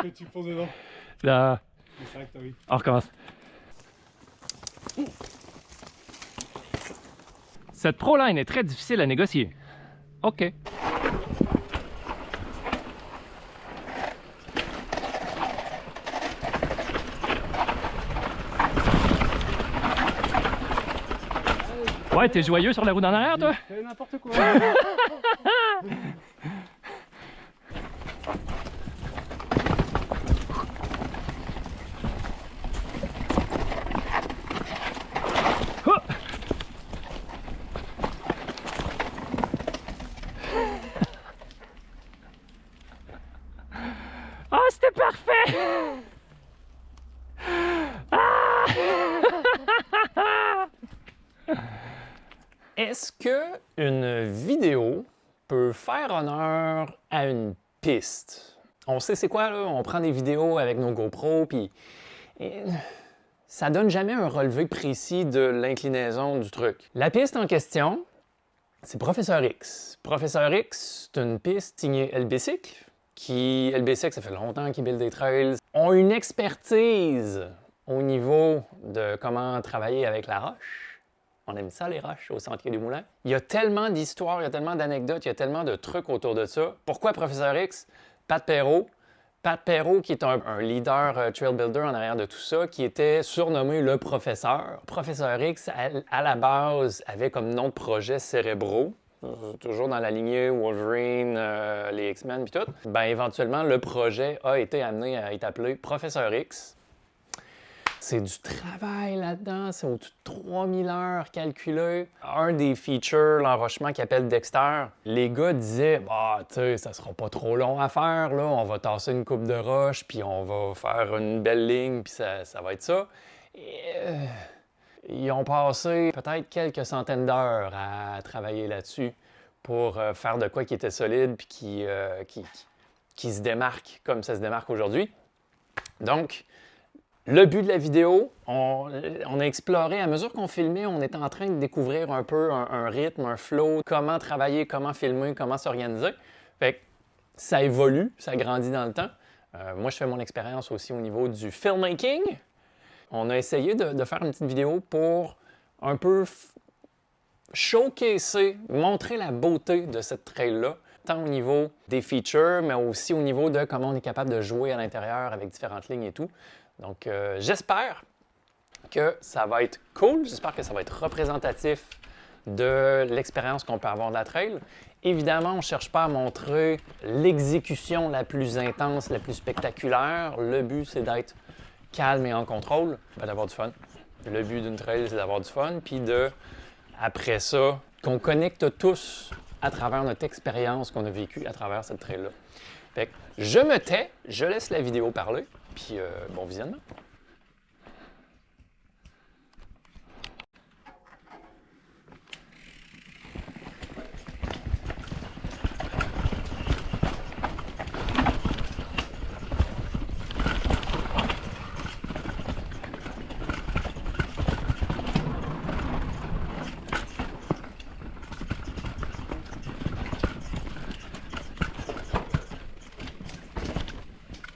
que tu fonces dedans. Là, C'est vrai que t'as oui. on recommence. Cette ProLine est très difficile à négocier. OK. Ouais, t'es joyeux sur la roue d'en arrière, toi? Fais n'importe quoi. Ah, c'était parfait! Ah! Est-ce que une vidéo peut faire honneur à une piste? On sait c'est quoi, là? On prend des vidéos avec nos GoPro, puis ça donne jamais un relevé précis de l'inclinaison du truc. La piste en question, c'est Professeur X. Professeur X, c'est une piste signée LBcycle, qui, LBcycle, ça fait longtemps qu'ils buildent des trails, ont une expertise au niveau de comment travailler avec la roche. On aime ça, les roches, au Sentier du Moulin. Il y a tellement d'histoires, il y a tellement d'anecdotes, il y a tellement de trucs autour de ça. Pourquoi Professeur X? Pat Perrault. Pat Perrault, qui est un leader trail builder en arrière de tout ça, qui était surnommé le professeur. Professeur X, à la base, avait comme nom de projet Cérébraux. Toujours dans la lignée Wolverine, les X-Men et tout. Ben, éventuellement, le projet a été amené à être appelé Professeur X. C'est du travail là-dedans, c'est au-dessus de 3000 heures calculées. Un des features, l'enrochement qui appelle Dexter, les gars disaient « bah, tu sais, ça sera pas trop long à faire, là, on va tasser une coupe de roche, puis on va faire une belle ligne, puis ça va être ça. » Ils ont passé peut-être quelques centaines d'heures à travailler là-dessus pour faire de quoi qui était solide, puis qui se démarque comme ça se démarque aujourd'hui. Donc, le but de la vidéo, on a exploré, à mesure qu'on filmait, on était en train de découvrir un peu un rythme, un flow, comment travailler, comment filmer, comment s'organiser. Fait que ça évolue, ça grandit dans le temps. Moi, je fais mon expérience aussi au niveau du filmmaking. On a essayé de faire une petite vidéo pour un peu showcaser, montrer la beauté de cette trail-là, tant au niveau des features, mais aussi au niveau de comment on est capable de jouer à l'intérieur avec différentes lignes et tout. Donc, j'espère que ça va être cool, j'espère que ça va être représentatif de l'expérience qu'on peut avoir de la trail. Évidemment, on ne cherche pas à montrer l'exécution la plus intense, la plus spectaculaire. Le but, c'est d'être calme et en contrôle, d'avoir du fun. Le but d'une trail, c'est d'avoir du fun, puis après ça, qu'on connecte tous à travers notre expérience qu'on a vécue à travers cette trail-là. Fait que je me tais, je laisse la vidéo parler. Puis bon visionnement.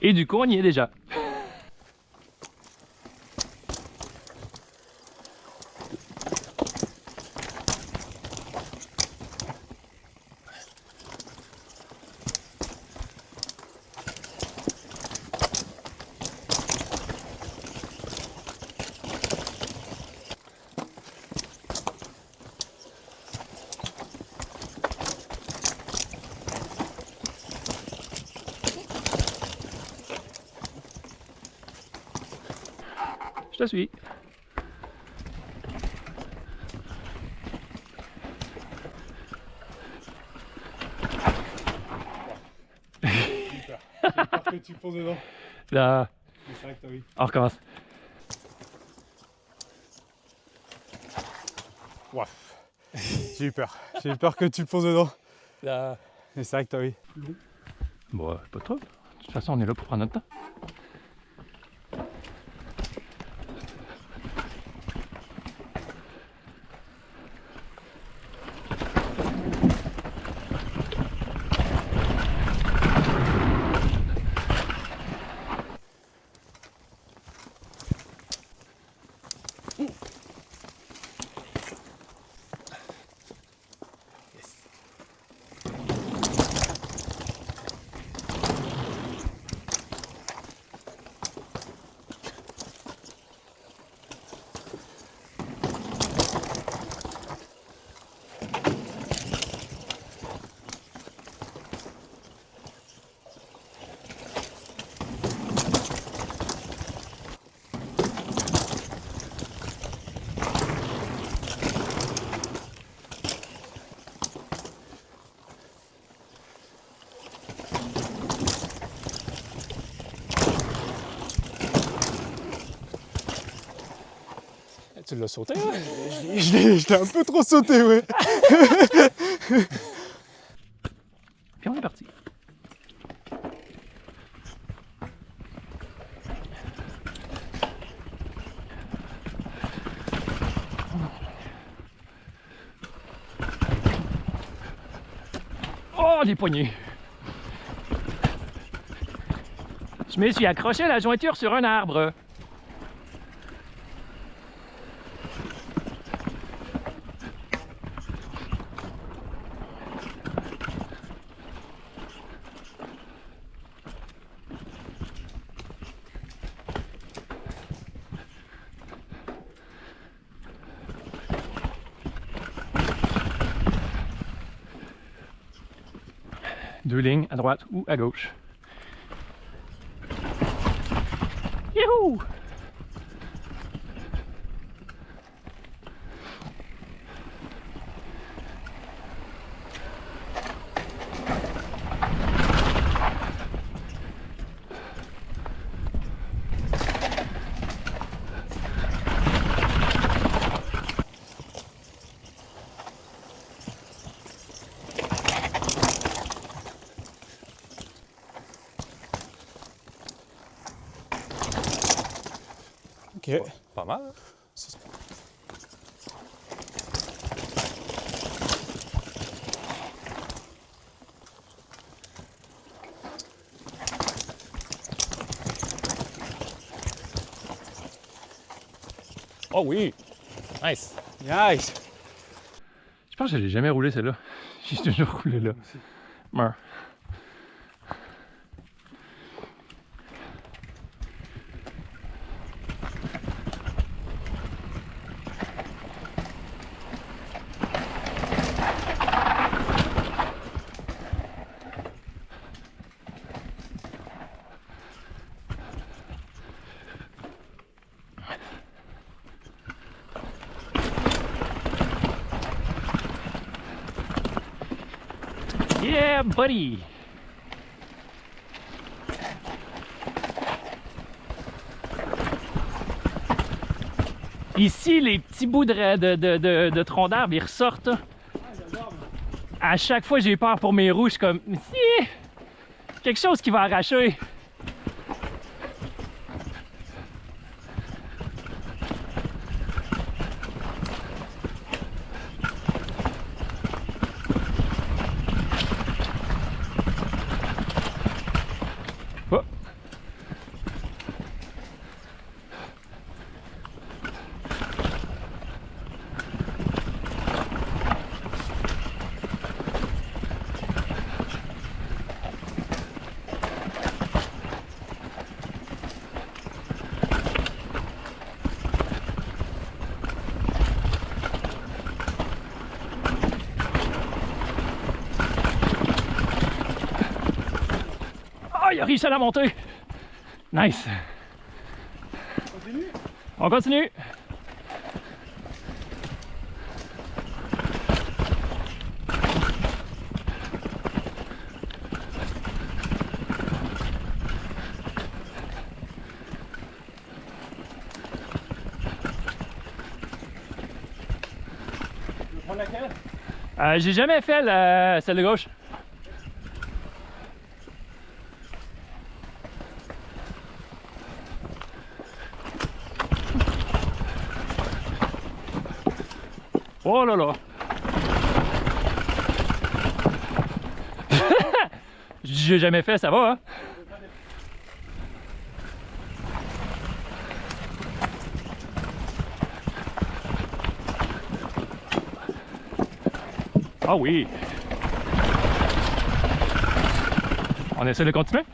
Et du coup, on y est déjà. Je te suis. J'ai peur que tu fonces dedans. Là, C'est vrai que t'as oui. on recommence. Ouah. J'ai eu peur. J'ai eu peur que tu fonces dedans. Là. Mais c'est vrai que t'as oui. Bon, pas trop. De toute façon, on est là pour prendre notre temps. Tu l'as sauté, là? Je l'ai un peu trop sauté, ouais. Puis on est parti. Oh, les poignets! Je me suis accroché à la jointure sur un arbre. Deux lignes, à droite ou à gauche. Youhou! Ok. Pas mal. Hein? Oh oui! Nice! Nice. Je pense que je l'ai jamais roulé celle-là. J'ai toujours roulé là. Meurs. Yeah, buddy! Ici, les petits bouts de troncs d'arbre, ils ressortent. À chaque fois, j'ai peur pour mes roues. Je suis comme, si, quelque chose qui va arracher. Oh. Oh, il a réussi à la monter! Nice! Continue. On continue! Tu veux prendre laquelle? J'ai jamais fait celle de gauche. Oh là là! J'ai jamais fait, ça va, hein? Ah oui! On essaie de continuer?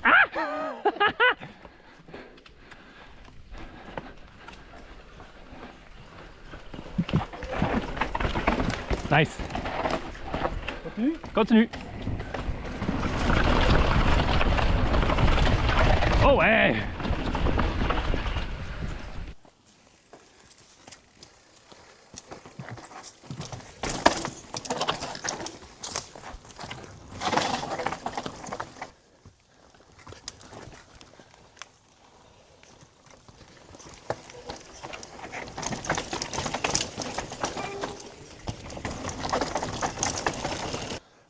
Ah! Nice! Continue. Continue! Oh ouais!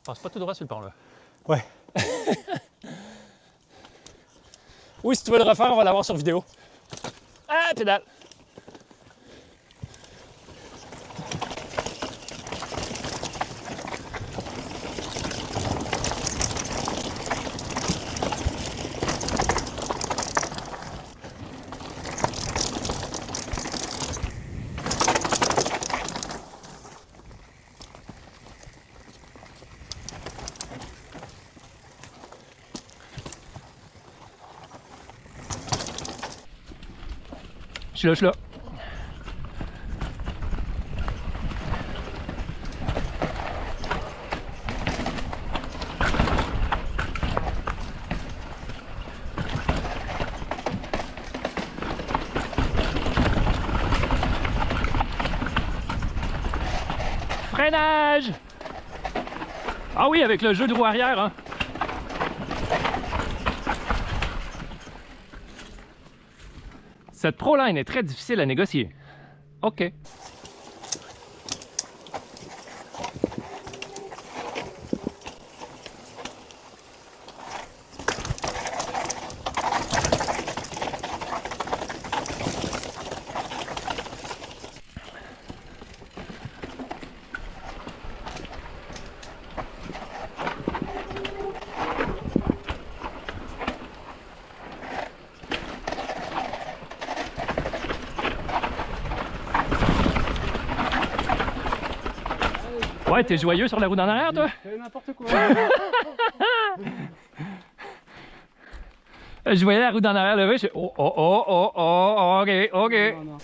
Passe pas tout droit sur le pont, là. Ouais. Oui, si tu veux le refaire, on va l'avoir sur vidéo. Ah, pédale! Je suis là. Freinage! Ah oui, avec le jeu de roue arrière, hein. Cette ProLine est très difficile à négocier. OK. Ouais, t'es joyeux sur la roue d'en arrière, toi? Fais n'importe quoi. Je voyais la roue d'en arrière levée, je fais oh, ok. Non, non.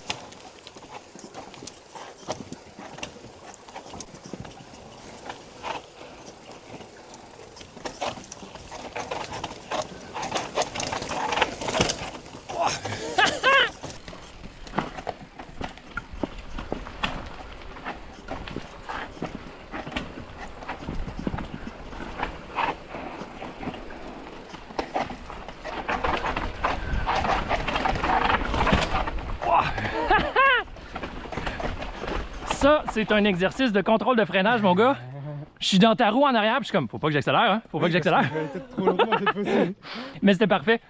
Ça, c'est un exercice de contrôle de freinage, mon gars. Je suis dans ta roue en arrière, puis je suis comme, faut pas que j'accélère, hein? Faut pas que j'accélère. Je vais peut-être trop longtemps cette fois-ci. Mais c'était parfait.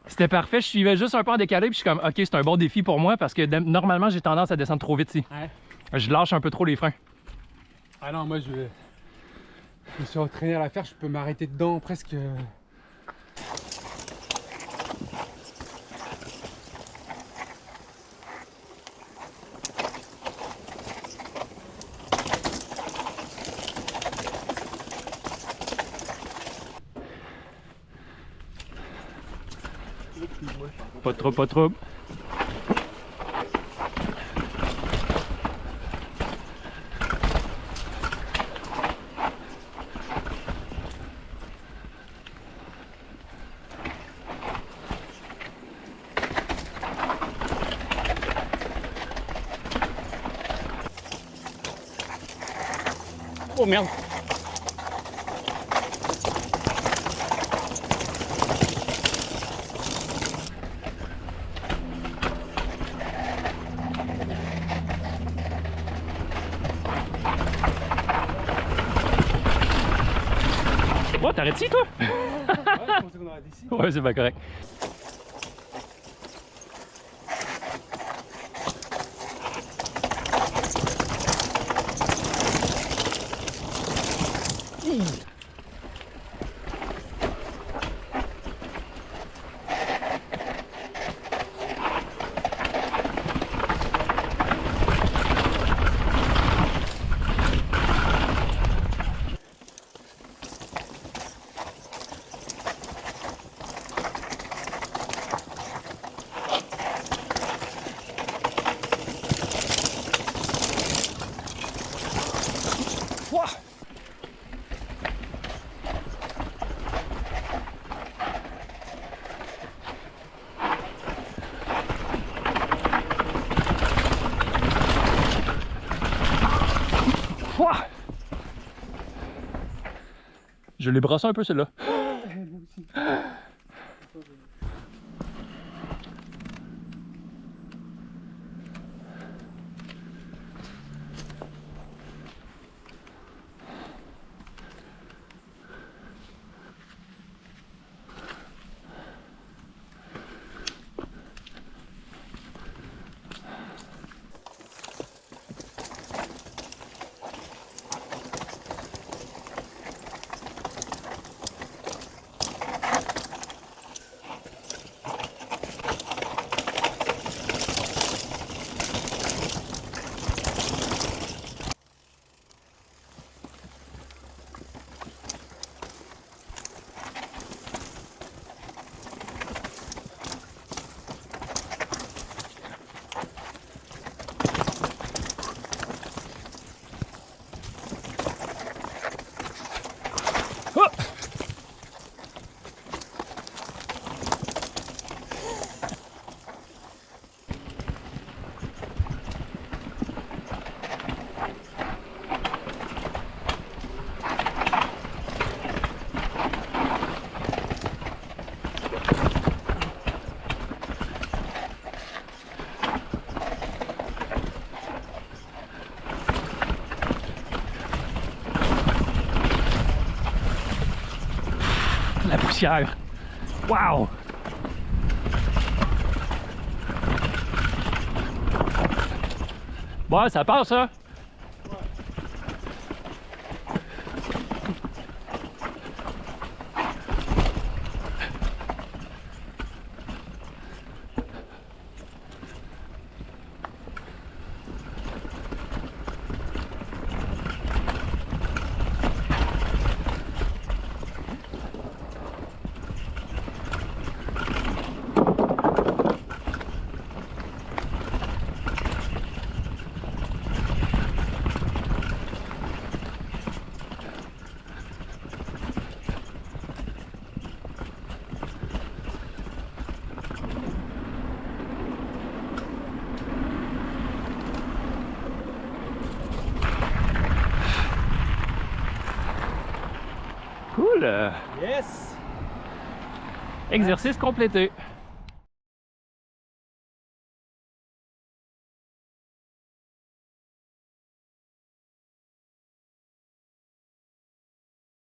C'était parfait. Je suivais juste un peu en décalé, puis je suis comme, ok, c'est un bon défi pour moi parce que normalement, j'ai tendance à descendre trop vite ici. Ouais. Je lâche un peu trop les freins. Ah non, moi je me suis entraîné à la faire, je peux m'arrêter dedans presque. Pas trop, pas trop. Oh merde! Oh, t'arrêtes ici, toi? Ouais, je pensais qu'on aurait d'ici. Ouais, c'est pas correct. Je l'ai brassé un peu celle-là. la poussière. Wow! Bon, ça passe, ça? Cool! Yes! Exercice complété.